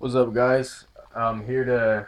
What's up, guys? I'm here to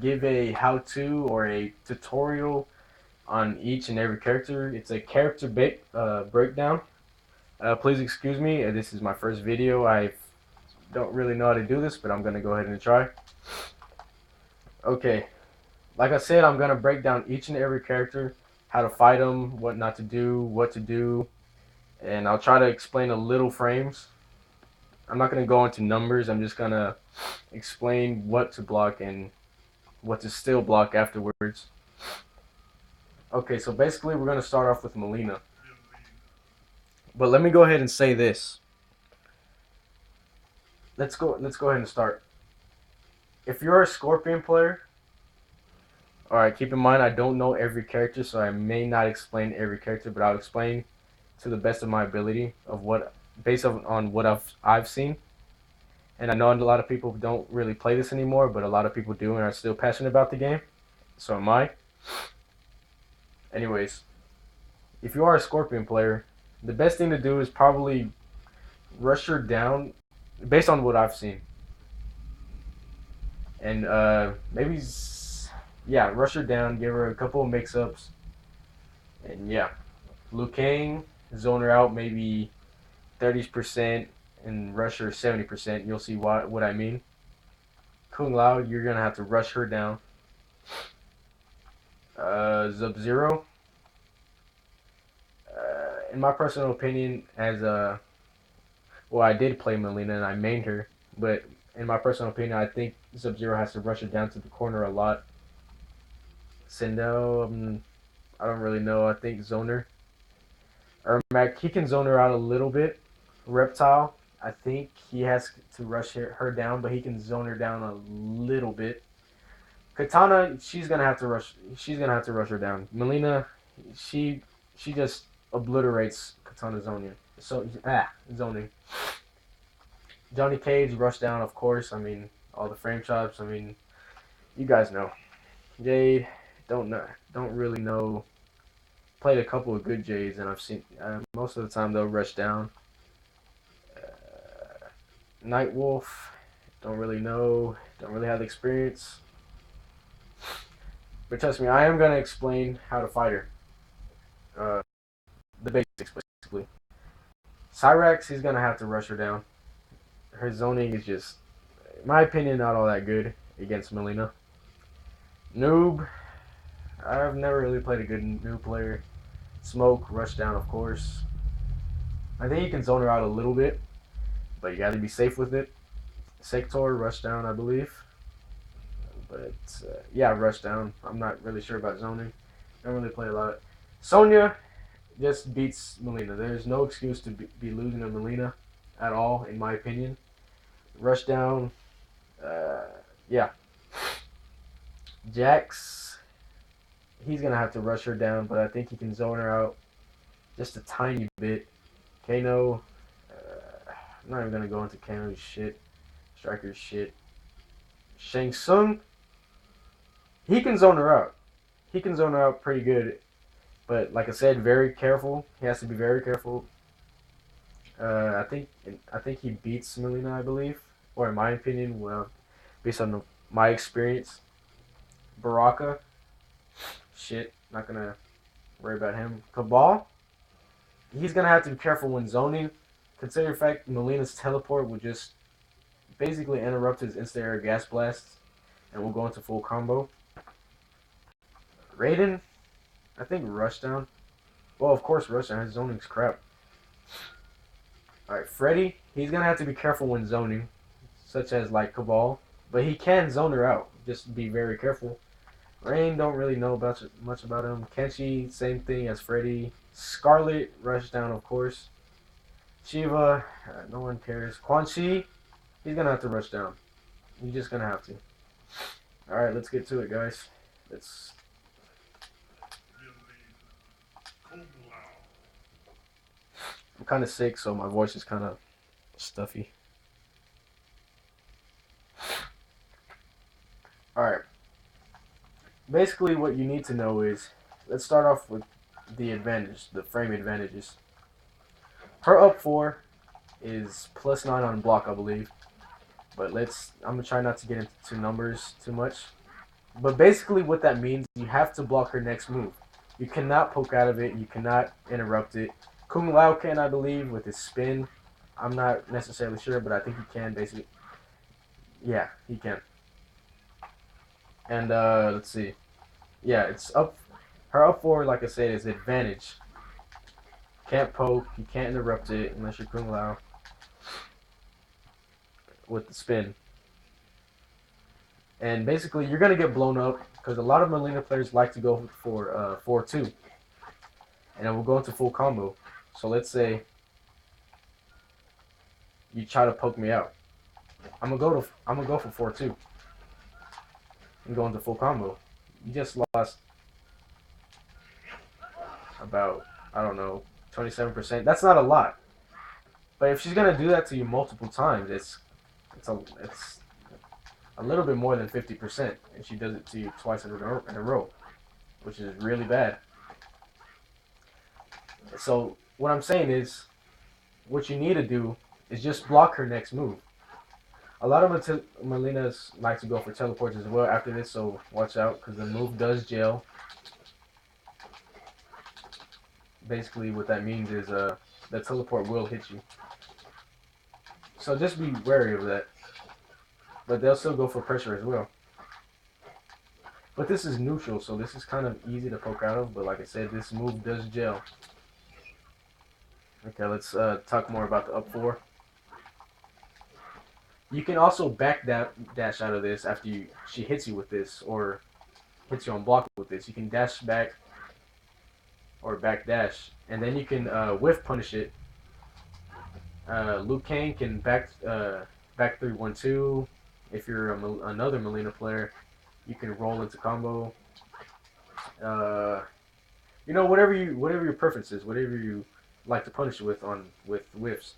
give a how-to or a tutorial on each and every character. It's a character breakdown. Please excuse me. This is my first video. I don't really know how to do this, but I'm gonna go ahead and try. Okay, like I said, I'm gonna break down each and every character, how to fight them, what not to do, what to do, and I'll try to explain a little frames. I'm not gonna go into numbers. I'm just gonna explain what to block and what to still block afterwards. Okay, so basically we're gonna start off with Mileena. But let me go ahead and say this. Let's go ahead and start. If you're a Scorpion player, alright, keep in mind I don't know every character, so I may not explain every character, but I'll explain to the best of my ability of what based on what I've seen. And I know a lot of people don't really play this anymore, but a lot of people do and are still passionate about the game. So am I. Anyways, if you are a Scorpion player, the best thing to do is probably rush her down based on what I've seen. And maybe, yeah, rush her down, give her a couple of mix-ups. And yeah, Liu Kang, zone her out maybe 30% and rush her 70%. You'll see what I mean. Kung Lao, you're going to have to rush her down. Sub-Zero, in my personal opinion, as a well, I did play Mileena and I mained her, but in my personal opinion, I think Sub-Zero has to rush her down to the corner a lot. Sindel, I don't really know. I think Zoner. Ermac, he can zone her out a little bit. Reptile, I think he has to rush her down, but he can zone her down a little bit. Katana, she's gonna have to rush. She's gonna have to rush her down. Mileena, she just obliterates Katana zoning. Zoning. Johnny Cage, rush down, of course. I mean, all the frame shots. I mean, you guys know. Jade, don't really know. Played a couple of good Jades, and I've seen most of the time they'll rush down. Nightwolf, don't really know. Don't really have the experience. But trust me, I am gonna explain how to fight her. The basics, basically. Cyrax, he's gonna have to rush her down. Her zoning is just, in my opinion, not all that good against Mileena. Noob, I've never really played a good noob player. Smoke, rush down, of course. I think you can zone her out a little bit, but you gotta be safe with it. Sector, rush down, I believe. But yeah, rush down. I'm not really sure about zoning. Don't really play a lot. Sonya just beats Mileena. There's no excuse to be losing to Mileena at all, in my opinion. Rush down. Yeah. Jax, he's gonna have to rush her down, but I think he can zone her out just a tiny bit. Kano, I'm not even gonna go into Kano's shit, Striker's shit. Shang Tsung, he can zone her out. He can zone her out pretty good, but like I said, very careful. He has to be very careful. I think he beats Mileena, I believe, or in my opinion, well, based on my experience. Baraka, shit, not gonna worry about him. Cabal, he's gonna have to be careful when zoning. Consider the fact Mileena's teleport would just basically interrupt his instant air gas blast, and we'll go into full combo. Raiden, I think rushdown. Well, of course rushdown. His zoning's crap. All right, Freddy, he's gonna have to be careful when zoning, such as like Cabal, but he can zone her out. Just be very careful. Rain, don't really know much about him. Kenshi, same thing as Freddy. Scarlet, rushdown, of course. Shiva, no one cares. Quan Chi, he's gonna have to rush down. He's just gonna have to. All right, let's get to it, guys. Let's. I'm kind of sick, so my voice is kind of stuffy. All right. Basically, what you need to know is, let's start off with the advantage, the frame advantages. Her up 4 is +9 on block, I believe. But I'm gonna try not to get into numbers too much. But basically, what that means, you have to block her next move. You cannot poke out of it. You cannot interrupt it. Kung Lao can, I believe, with his spin. I'm not necessarily sure, but I think he can. Basically, yeah, he can. And let's see. Yeah, it's up. Her up four, like I said, is advantage. Can't poke. You can't interrupt it unless you're Kung Lao with the spin. And basically, you're gonna get blown up because a lot of Mileena players like to go for 4-2, and then we'll go into full combo. So let's say you try to poke me out. I'm gonna go for 4-2 and go into full combo. You just lost about, I don't know, 27%. That's not a lot, but if she's gonna do that to you multiple times, it's a little bit more than 50%, and she does it to you twice in a row, which is really bad. So what I'm saying is, what you need to do is just block her next move. A lot of Mileenas like to go for teleports as well after this, so watch out because the move does jail. Basically, what that means is the teleport will hit you. So just be wary of that. But they'll still go for pressure as well. But this is neutral, so this is kind of easy to poke out of. But like I said, this move does jail. Okay, let's talk more about the up four. You can also back dash out of this after she hits you with this, or hits you on block with this. You can dash back or back dash, and then you can whiff punish it. Liu Kang can back 3-1-2. If you're another Mileena player, you can roll into combo. Whatever your preference is, whatever you like to punish with whiffs.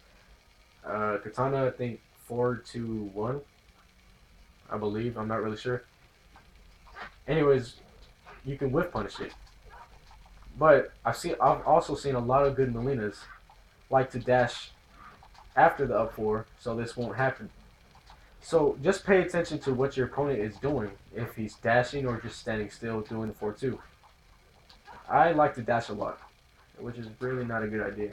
Katana, I think 4-2-1. I believe. I'm not really sure. Anyways, you can whiff punish it. But I've also seen a lot of good Mileenas like to dash after the up four, so this won't happen. So just pay attention to what your opponent is doing, if he's dashing or just standing still doing the 4-2. I like to dash a lot, which is really not a good idea.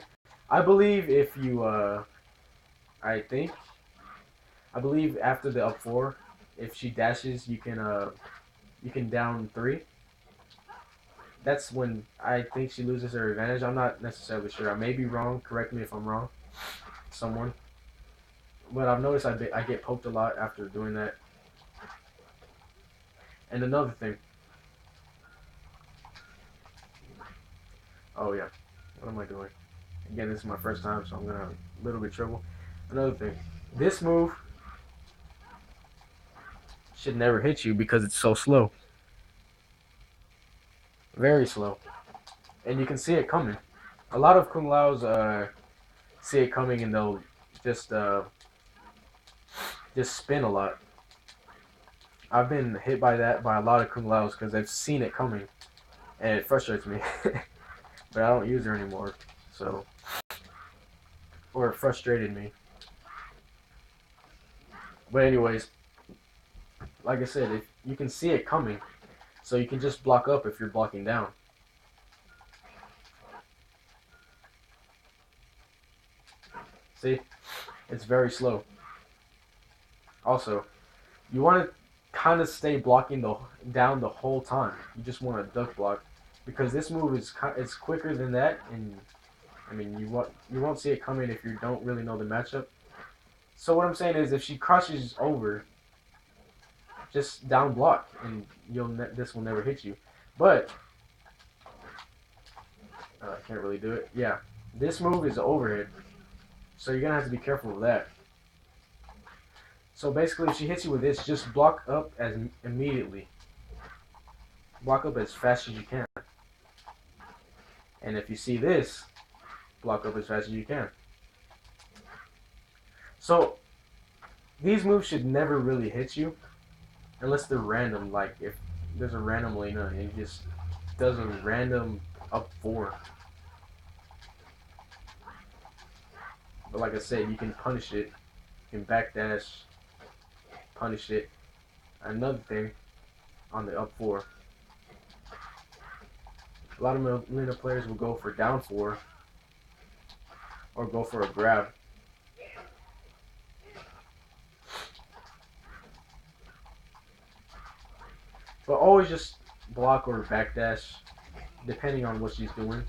I believe if you, I believe after the up four, if she dashes, you can down 3. That's when I think she loses her advantage. I'm not necessarily sure. I may be wrong. Correct me if I'm wrong. Someone. But I've noticed I get poked a lot after doing that. And another thing. Oh yeah. What am I doing? Again, this is my first time, so I'm gonna have a little bit of trouble. Another thing. This move should never hit you because it's so slow. Very slow. And you can see it coming. A lot of Kung Laos see it coming and they'll just spin a lot. I've been hit by that by a lot of Kung Laos because I've seen it coming, and it frustrates me. But I don't use her anymore, so, or it frustrated me. But anyways, like I said, if you can see it coming, so you can just block up if you're blocking down. See, it's very slow. Also, you want to kind of stay blocking down the whole time. You just want to duck block because this move is quicker than that, and I mean you won't see it coming if you don't really know the matchup. So what I'm saying is, if she crushes over, just down block, and this will never hit you. But I can't really do it. Yeah, this move is overhead, so you're gonna have to be careful with that. So basically, if she hits you with this, just block up as immediately. Block up as fast as you can. And if you see this, block up as fast as you can. So these moves should never really hit you unless they're random. Like if there's a random Mileena and he just does a random up 4. But like I said, you can punish it. You can backdash. punish it. Another thing on the up 4. A lot of Mileena players will go for down 4 or go for a grab. But always just block or backdash, depending on what she's doing.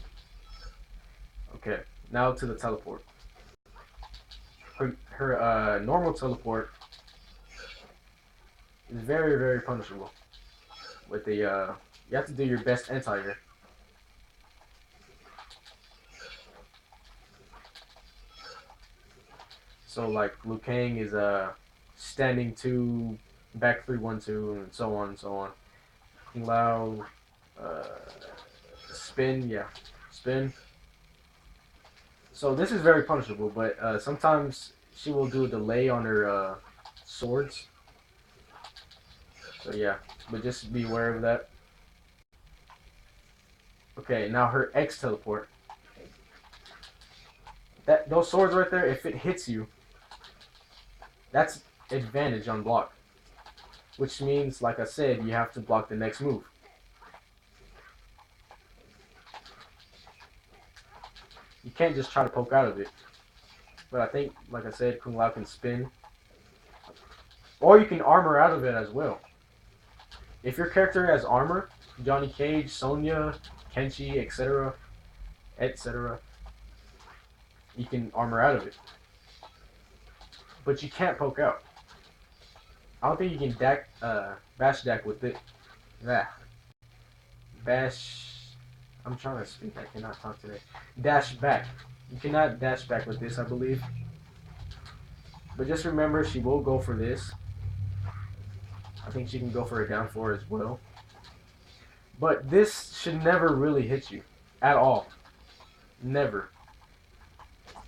Okay, now to the teleport. Her normal teleport is very, very punishable. With the you have to do your best anti-air. So like Liu Kang is standing 2, back 3-1-2, and so on and so on. Lao spin, yeah, spin. So this is very punishable, but sometimes she will do a delay on her swords. So yeah, but just be aware of that. Okay, now her X teleport. Those swords right there, if it hits you, that's advantage on block. Which means, like I said, you have to block the next move. You can't just try to poke out of it. But I think, like I said, Kung Lao can spin. Or you can armor out of it as well. If your character has armor, Johnny Cage, Sonya, Kenshi, etc., you can armor out of it. But you can't poke out. I don't think you can bash deck with it. Bash. I'm trying to speak. I cannot talk today. Dash back. You cannot dash back with this, I believe. But just remember, she will go for this. I think she can go for a down 4 as well. But this should never really hit you. At all. Never.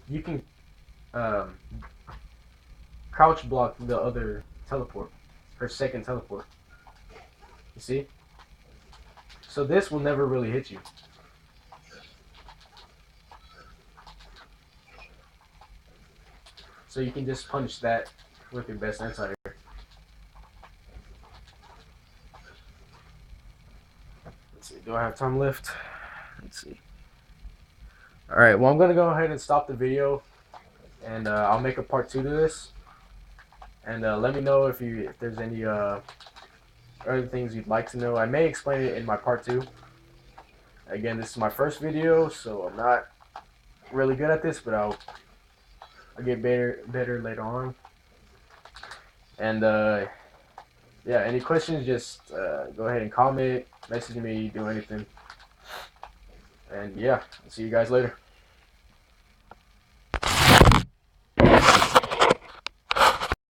You can crouch block the other teleport. Her second teleport. You see? So this will never really hit you. So you can just punch that with your best anti-air. Let's see, do I have time left? Let's see. Alright, well I'm going to go ahead and stop the video. And I'll make a part 2 to this. And let me know if there's any other things you'd like to know. I may explain it in my part 2. Again, this is my first video, so I'm not really good at this, but I'll get better later on. And yeah, any questions, just go ahead and comment, message me, do anything. And yeah, I'll see you guys later.